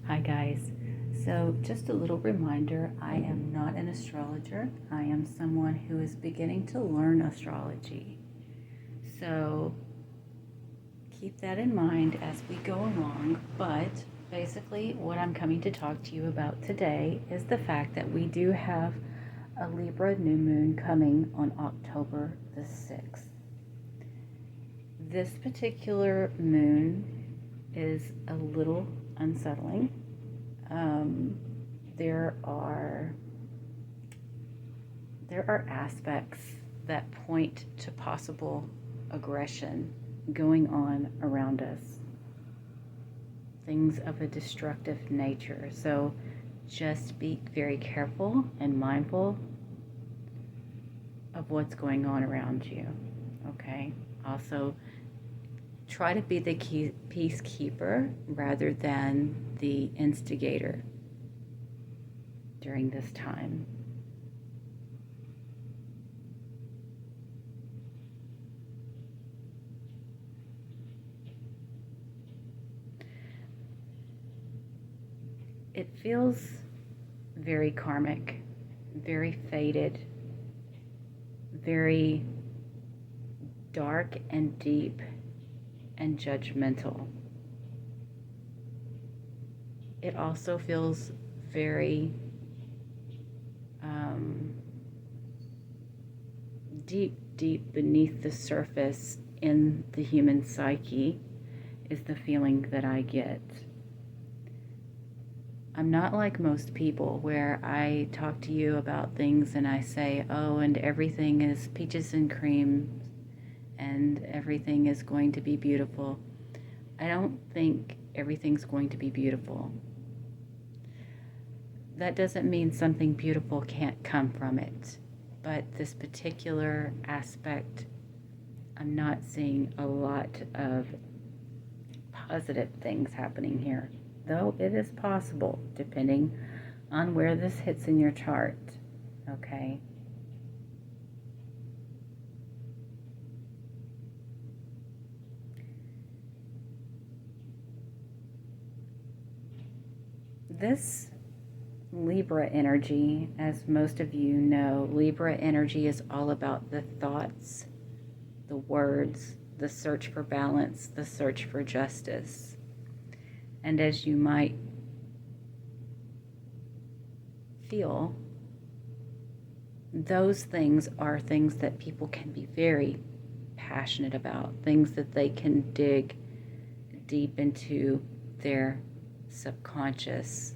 Hi guys. So just a little reminder, I am not an astrologer. I am someone who is beginning to learn astrology. So keep that in mind as we go along. But basically what I'm coming to talk to you about today is the fact that we do have a Libra new moon coming on October the 6th. This particular moon is a little unsettling. There are aspects that point to possible aggression going on around us, things of a destructive nature. So just be very careful and mindful of what's going on around you. Okay. Also, try to be the peacekeeper rather than the instigator during this time. It feels very karmic, very faded, very dark and deep and judgmental. It also feels very deep beneath the surface in the human psyche is the feeling that I get. I'm not like most people where I talk to you about things and I say, oh, and everything is peaches and cream and everything is going to be beautiful. I don't think everything's going to be beautiful. That doesn't mean something beautiful can't come from it. But this particular aspect, I'm not seeing a lot of positive things happening here. Though it is possible, depending on where this hits in your chart. Okay? This Libra energy, as most of you know, Libra energy is all about the thoughts, the words, the search for balance, the search for justice. And as you might feel, those things are things that people can be very passionate about, things that they can dig deep into their subconscious.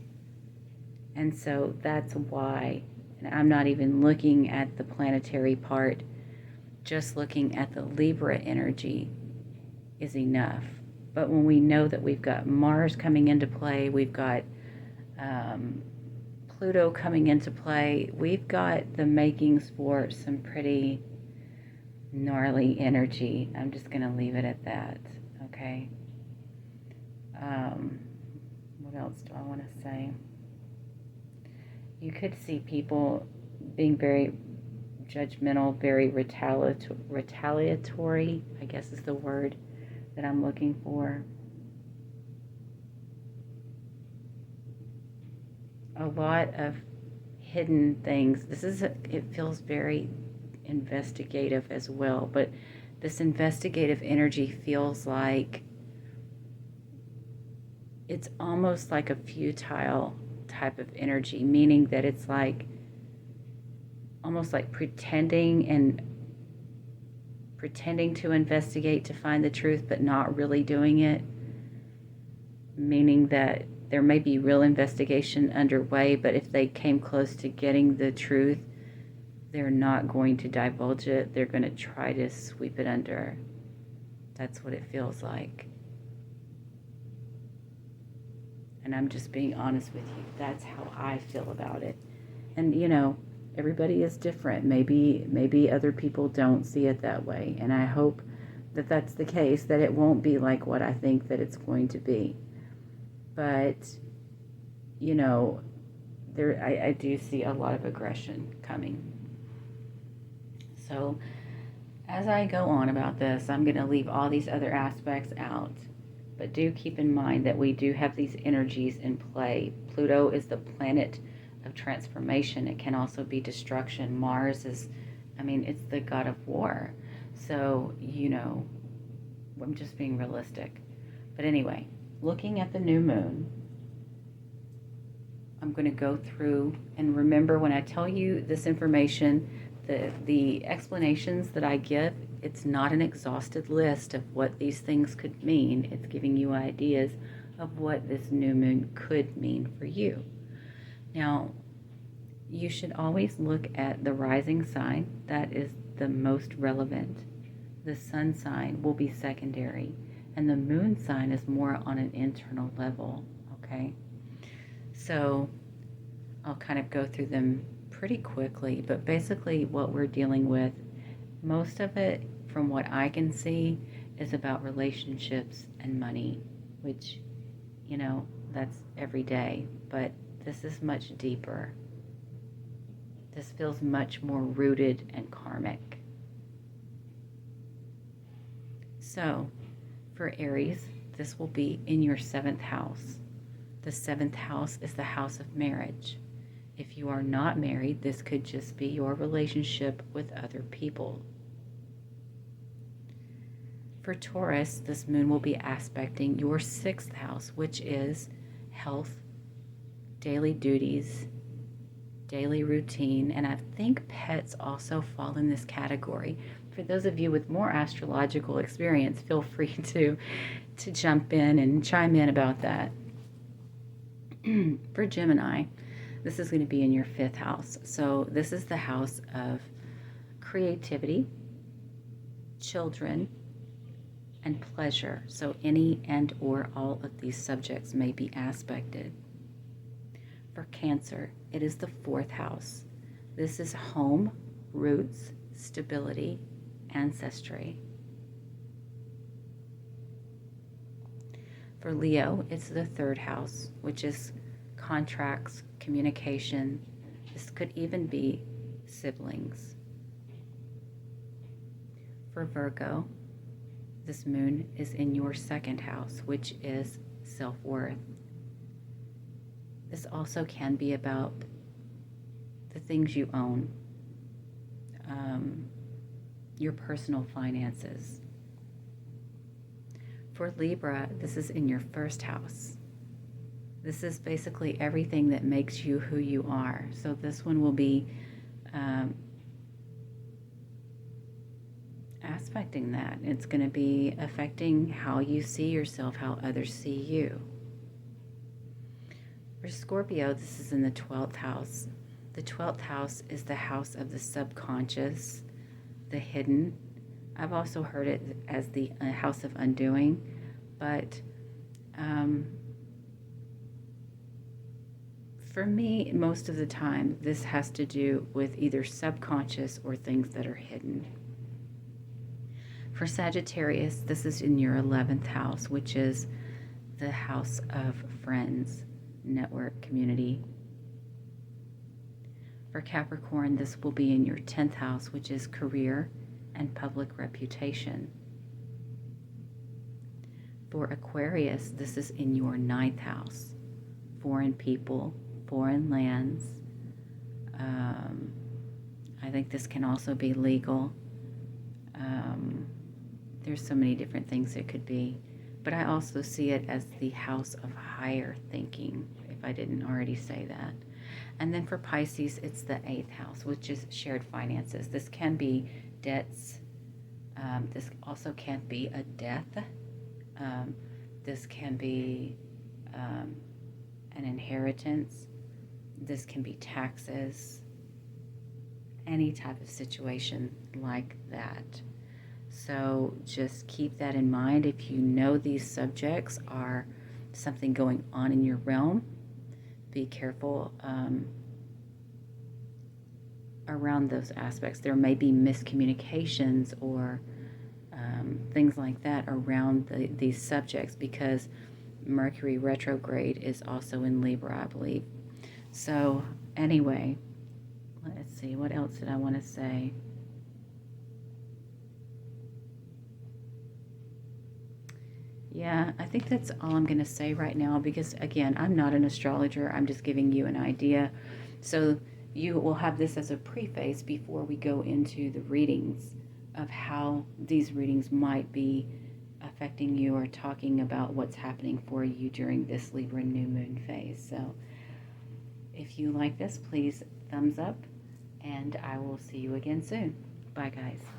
And so that's why, and I'm not even looking at the planetary part, just looking at the Libra energy is enough. But when we know that we've got Mars coming into play, we've got Pluto coming into play, we've got the makings for some pretty gnarly energy. I'm just going to leave it at that, okay? What else do I want to say? You could see people being very judgmental, very retaliatory, I guess is the word that I'm looking for. A lot of hidden things. It feels very investigative as well, but this investigative energy feels like it's almost like a futile type of energy, meaning that it's like almost like pretending to investigate to find the truth, but not really doing it, meaning that there may be real investigation underway, but if they came close to getting the truth, they're not going to divulge it. They're going to try to sweep it under. That's what it feels like. And I'm just being honest with you. That's how I feel about it. And, you know, everybody is different. Maybe other people don't see it that way. And I hope that that's the case, that it won't be like what I think that it's going to be. But, you know, I do see a lot of aggression coming. So as I go on about this, I'm going to leave all these other aspects out. But do keep in mind that we do have these energies in play. Pluto is the planet of transformation. It can also be destruction. Mars is, it's the god of war. So, I'm just being realistic. But anyway, looking at the new moon, I'm going to go through and remember when I tell you this information, the explanations that I give, it's not an exhausted list of what these things could mean. It's giving you ideas of what this new moon could mean for you. Now, you should always look at the rising sign. That is the most relevant. The sun sign will be secondary, and the moon sign is more on an internal level, okay? So I'll kind of go through them pretty quickly, but basically what we're dealing with, most of it from what I can see, is about relationships and money, which, that's every day, but this is much deeper. This feels much more rooted and karmic. So, for Aries, this will be in your 7th house. The 7th house is the house of marriage. If you are not married, this could just be your relationship with other people. For Taurus, this moon will be aspecting your 6th house, which is health, daily duties, daily routine, and I think pets also fall in this category. For those of you with more astrological experience, feel free to jump in and chime in about that. For Gemini, this is going to be in your 5th house. So this is the house of creativity, children, and pleasure. So any and or all of these subjects may be aspected. For Cancer, it is the 4th house. This is home, roots, stability, ancestry. For Leo, it's the 3rd house, which is contracts, communication. This could even be siblings. For Virgo, this moon is in your 2nd house, which is self-worth. This also can be about the things you own, your personal finances. For Libra, this is in your 1st house. This is basically everything that makes you who you are. So this one will be aspecting that. It's going to be affecting how you see yourself, how others see you. For Scorpio, this is in the 12th house. The 12th house is the house of the subconscious, the hidden. I've also heard it as the house of undoing, but for me, most of the time, this has to do with either subconscious or things that are hidden. For Sagittarius, this is in your 11th house, which is the house of friends, network, community. For Capricorn, this will be in your 10th house, which is career and public reputation. For Aquarius, this is in your 9th house, foreign people, foreign lands. I think this can also be legal. There's so many different things it could be. But I also see it as the house of higher thinking, if I didn't already say that. And then for Pisces, it's the 8th house, which is shared finances. This can be debts. This also can be a death. This can be an inheritance. This can be taxes. Any type of situation like that. So just keep that in mind. If you know these subjects are something going on in your realm, be careful around those aspects. There may be miscommunications or things like that around these subjects, because Mercury retrograde is also in Libra, I believe. So anyway, let's see, what else did I want to say? Yeah, I think that's all I'm going to say right now because, again, I'm not an astrologer. I'm just giving you an idea. So you will have this as a preface before we go into the readings of how these readings might be affecting you or talking about what's happening for you during this Libra new moon phase. So if you like this, please thumbs up, and I will see you again soon. Bye, guys.